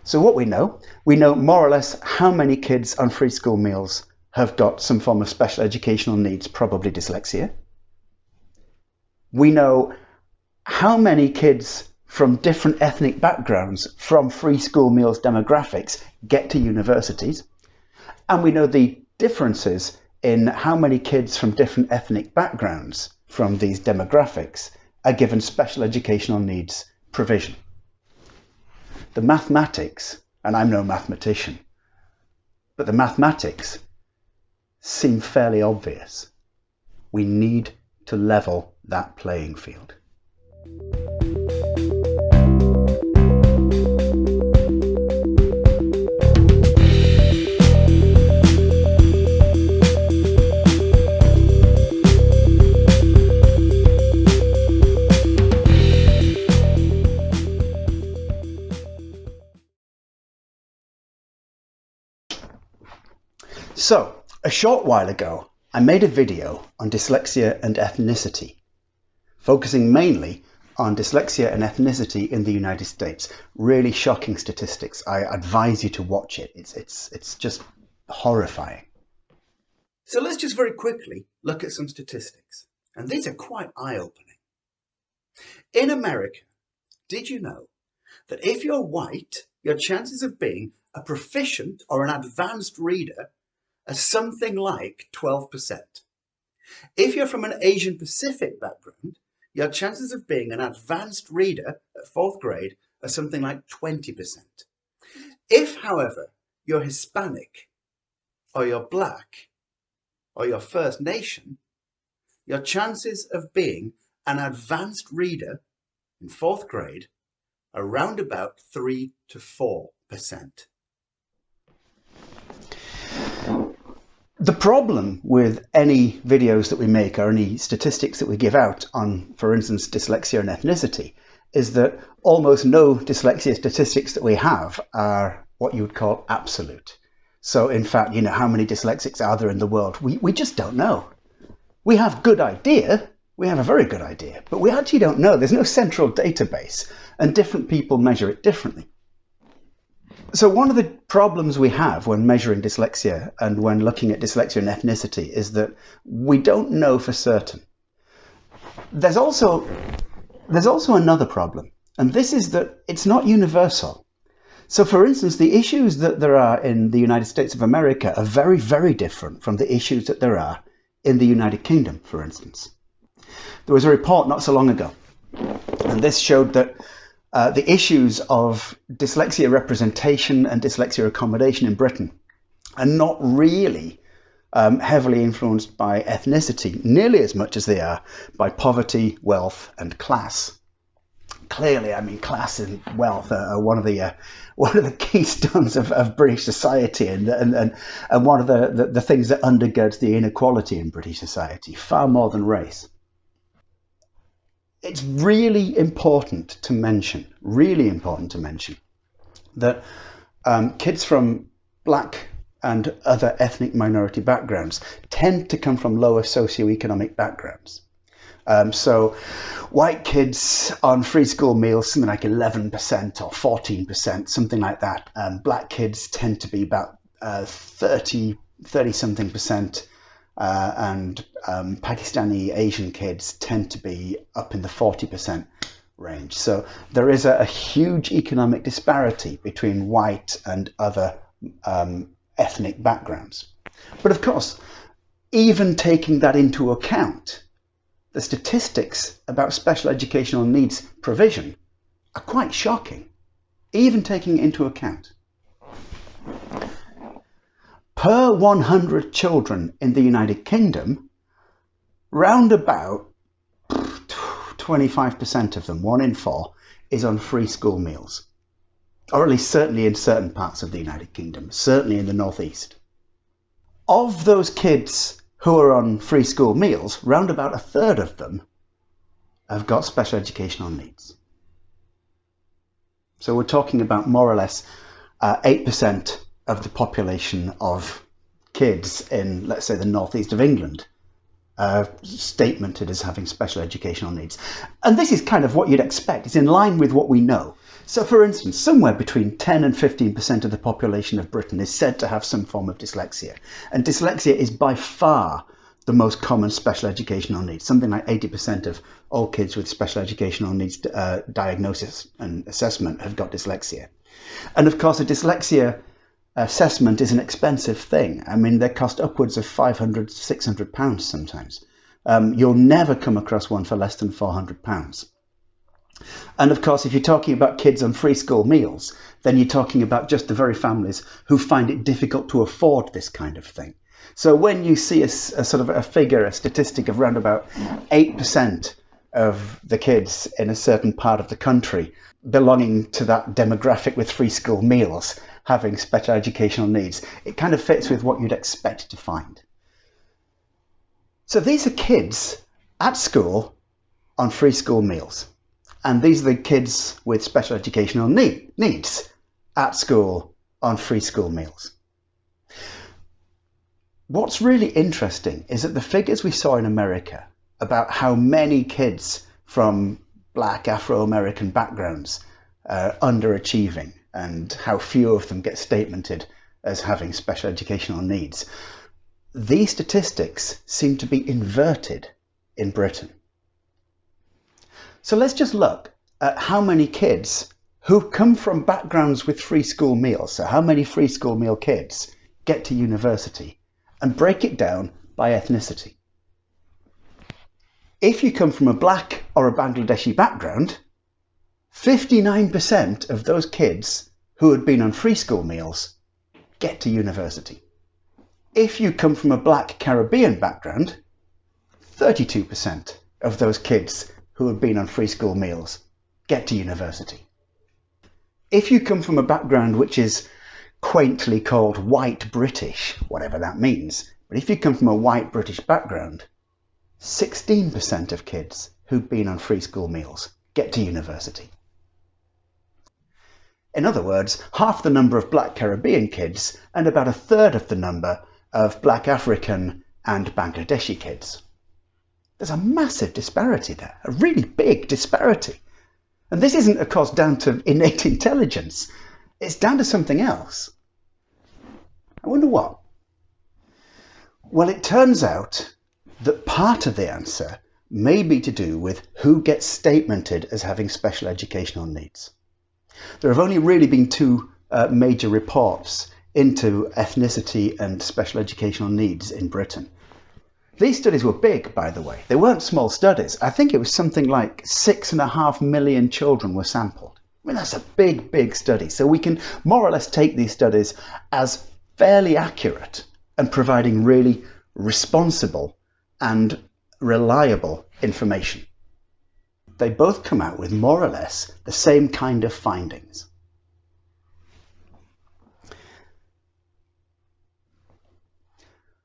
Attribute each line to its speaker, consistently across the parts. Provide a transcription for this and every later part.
Speaker 1: So what we know more or less how many kids on free school meals have got some form of special educational needs, probably dyslexia. We know how many kids from different ethnic backgrounds from free school meals demographics get to universities. And we know the differences in how many kids from different ethnic backgrounds from these demographics are given special educational needs provision. The mathematics, and I'm no mathematician, but the mathematics seem fairly obvious. We need to level that playing field. So, a short while ago, I made a video on dyslexia and ethnicity, focusing mainly on dyslexia and ethnicity in the United States. Really shocking statistics. I advise you to watch it. It's just horrifying. So let's just very quickly look at some statistics. And these are quite eye-opening. In America, did you know that if you're white, your chances of being a proficient or an advanced reader are something like 12%. If you're from an Asian Pacific background, your chances of being an advanced reader at 4th grade are something like 20%. If, however, you're Hispanic, or you're Black, or you're First Nation, your chances of being an advanced reader in 4th grade are around about 3 to 4%. The problem with any videos that we make or any statistics that we give out on, for instance, dyslexia and ethnicity, is that almost no dyslexia statistics that we have are what you would call absolute. So in fact, how many dyslexics are there in the world? We just don't know. We have good idea, we have a very good idea, but we actually don't know. There's no central database and different people measure it differently. So one of the problems we have when measuring dyslexia and when looking at dyslexia and ethnicity is that we don't know for certain. There's also another problem, and this is that it's not universal. So for instance, the issues that there are in the United States of America are very, very different from the issues that there are in the United Kingdom, for instance. There was a report not so long ago, and this showed that the issues of dyslexia representation and dyslexia accommodation in Britain are not really heavily influenced by ethnicity, nearly as much as they are by poverty, wealth and class. Clearly, class and wealth are one of the keystones of British society and one of the things that undergirds the inequality in British society, far more than race. It's really important to mention that kids from Black and other ethnic minority backgrounds tend to come from lower socioeconomic backgrounds. So white kids on free school meals, something like 11% or 14%, something like that. Black kids tend to be about 30-something percent. And Pakistani Asian kids tend to be up in the 40% range. So there is a huge economic disparity between white and other ethnic backgrounds. But of course, even taking that into account, the statistics about special educational needs provision are quite shocking, even taking it into account. Per 100 children in the United Kingdom, round about 25% of them, 1 in 4, is on free school meals. Or at least certainly in certain parts of the United Kingdom, certainly in the northeast. Of those kids who are on free school meals, round about 1/3 of them have got special educational needs. So we're talking about more or less 8% of the population of kids in, let's say, the northeast of England statemented as having special educational needs. And this is kind of what you'd expect. It's in line with what we know. So for instance, somewhere between 10 and 15% of the population of Britain is said to have some form of dyslexia. And dyslexia is by far the most common special educational need. Something like 80% of all kids with special educational needs diagnosis and assessment have got dyslexia. And of course, a dyslexia assessment is an expensive thing. I mean, they cost upwards of £500, £600 sometimes. You'll never come across one for less than £400. And of course, if you're talking about kids on free school meals, then you're talking about just the very families who find it difficult to afford this kind of thing. So when you see a sort of a figure, a statistic of around about 8% of the kids in a certain part of the country belonging to that demographic with free school meals having special educational needs, it kind of fits with what you'd expect to find. So these are kids at school on free school meals. And these are the kids with special educational needs at school on free school meals. What's really interesting is that the figures we saw in America about how many kids from Black Afro-American backgrounds are underachieving and how few of them get statemented as having special educational needs, these statistics seem to be inverted in Britain. So let's just look at how many kids who come from backgrounds with free school meals, so how many free school meal kids get to university, and break it down by ethnicity. If you come from a Black or a Bangladeshi background, 59% of those kids who had been on free school meals get to university. If you come from a Black Caribbean background, 32% of those kids who have been on free school meals get to university. If you come from a background which is quaintly called white British, whatever that means, but if you come from a white British background, 16% of kids who've been on free school meals get to university. In other words, half the number of Black Caribbean kids and about a third of the number of Black African and Bangladeshi kids. There's a massive disparity there, a really big disparity. And this isn't, of course, down to innate intelligence. It's down to something else. I wonder what? Well, it turns out that part of the answer may be to do with who gets statemented as having special educational needs. There have only really been two major reports into ethnicity and special educational needs in Britain. These studies were big, by the way. They weren't small studies. I think it was something like 6.5 million children were sampled. I mean, that's a big, big study. So we can more or less take these studies as fairly accurate and providing really responsible and reliable information. They both come out with more or less the same kind of findings.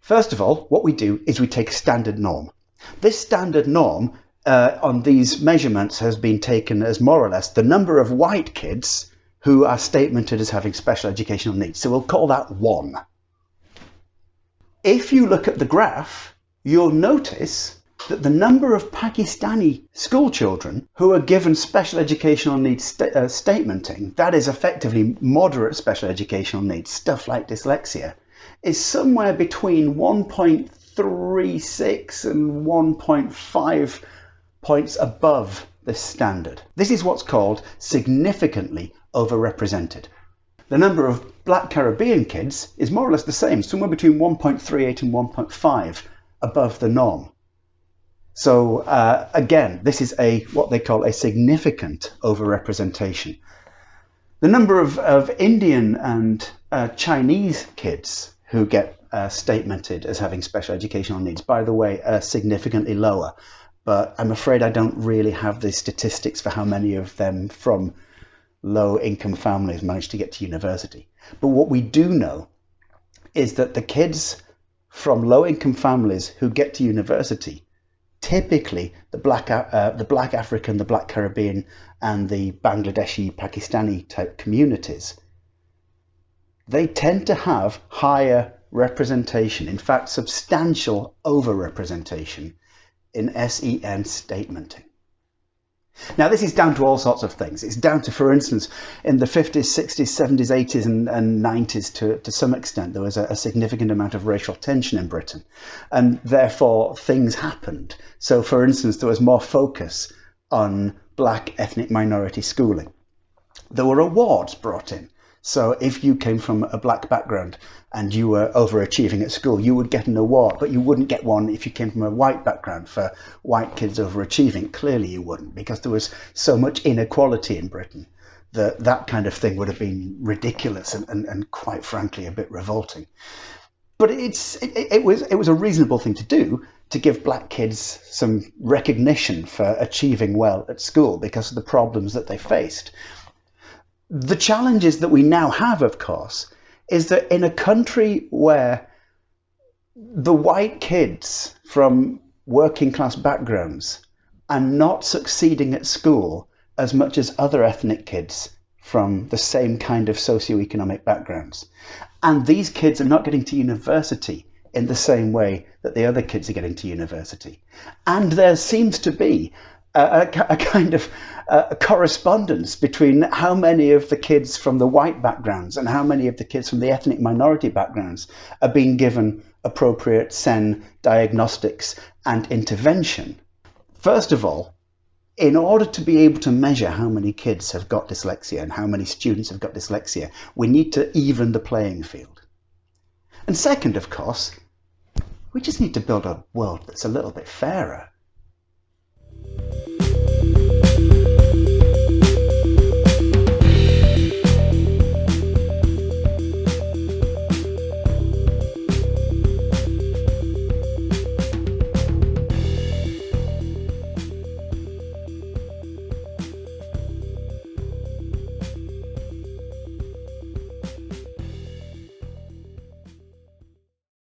Speaker 1: First of all, what we do is we take a standard norm. This standard norm on these measurements has been taken as more or less the number of white kids who are statemented as having special educational needs. So we'll call that 1. If you look at the graph, you'll notice that the number of Pakistani school children who are given special educational needs statementing, that is effectively moderate special educational needs, stuff like dyslexia, is somewhere between 1.36 and 1.5 points above this standard. This is what's called significantly overrepresented. The number of Black Caribbean kids is more or less the same, somewhere between 1.38 and 1.5 above the norm. So again, this is what they call a significant overrepresentation. The number of Indian and Chinese kids who get statemented as having special educational needs, by the way, are significantly lower. But I'm afraid I don't really have the statistics for how many of them from low-income families manage to get to university. But what we do know is that the kids from low-income families who get to university, typically the Black African, the Black Caribbean, and the Bangladeshi, Pakistani type communities, they tend to have higher representation, in fact, substantial overrepresentation in SEN statementing. Now, this is down to all sorts of things. It's down to, for instance, in the 50s, 60s, 70s, 80s and 90s, to some extent, there was a significant amount of racial tension in Britain. And therefore, things happened. So, for instance, there was more focus on black ethnic minority schooling. There were awards brought in. So if you came from a black background and you were overachieving at school, you would get an award, but you wouldn't get one if you came from a white background for white kids overachieving. Clearly you wouldn't, because there was so much inequality in Britain that that kind of thing would have been ridiculous and quite frankly a bit revolting. But it was a reasonable thing to do, to give black kids some recognition for achieving well at school because of the problems that they faced. The challenges that we now have, of course, is that in a country where the white kids from working class backgrounds are not succeeding at school as much as other ethnic kids from the same kind of socioeconomic backgrounds, and these kids are not getting to university in the same way that the other kids are getting to university, and there seems to be a kind of correspondence between how many of the kids from the white backgrounds and how many of the kids from the ethnic minority backgrounds are being given appropriate SEN diagnostics and intervention. First of all, in order to be able to measure how many kids have got dyslexia and how many students have got dyslexia, we need to even the playing field. And second, of course, we just need to build a world that's a little bit fairer.